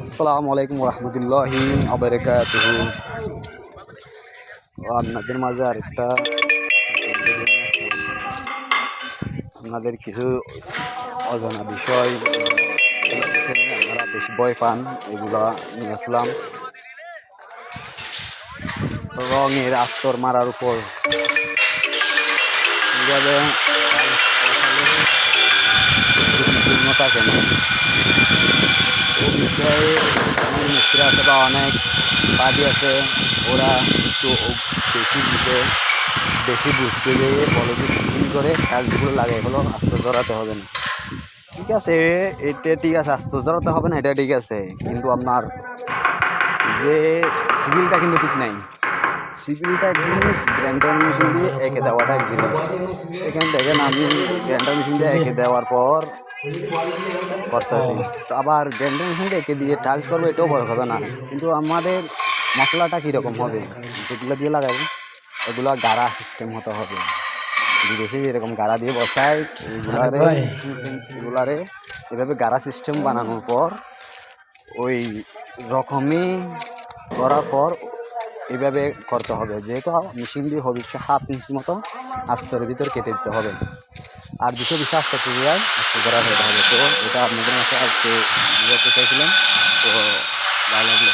আসসালামু আলাইকুম রহমতুল্লাহি আবরাকাতুহু। আপনাদের মাঝে আরেকটা আপনাদের কিছু অজানা বিষয় নিয়ে আপনারা বেশি ভয় পান এগুলা নিয়ে আসলাম। রঙের আস্তর মারার উপর কীভাবে থাকে না ও বিষয়ে অনেক মিস্ত্রি আছে বা অনেক বাদী আছে, ওরা একটু বেশি বুঝতে গিয়ে বলে যে সিল করে টাইলসগুলো লাগাই হলো আস্তে জড়াতে হবে না। ঠিক আছে, এটা ঠিক আছে, আস্তে জড়াতে হবে না, এটা ঠিক আছে, কিন্তু আপনার যে সিভিলটা কিন্তু ঠিক নাই। সিভিলটা এক জিনিস, গ্রাইন্ডার মেশিন দিয়ে এঁকে দেওয়াটা এক জিনিস। এখানে দেখেন আমি গ্রাইন্ডার মেশিন দিয়ে এঁকে দেওয়ার পর করতেছি, তো আবার গ্রাইন্ডার মেশিন দিয়ে এঁকে দিয়ে টাইলস করবো, এটাও বড় কথা না। কিন্তু আমাদের মশলাটা কীরকম হবে, যেগুলো দিয়ে লাগাবো ওগুলো গাড়া সিস্টেম হতে হবে। বিদেশে এরকম গাড়া দিয়ে বসায় এগুলারে এভাবে গাড়া সিস্টেম বানানোর পর ওই রকমই করার পর এইভাবে করতে হবে। যেহেতু মেশিন দিয়ে হবে 1/2 ইঞ্চি মতো আস্তরের ভিতর কেটে দিতে হবে, আর 220 আস্তে যায় আস্তে করা হতে হবে। তো এটা আপনাদের কাছে আজকে বুঝাতে চাইছিলাম। তো ভালো লাগলো।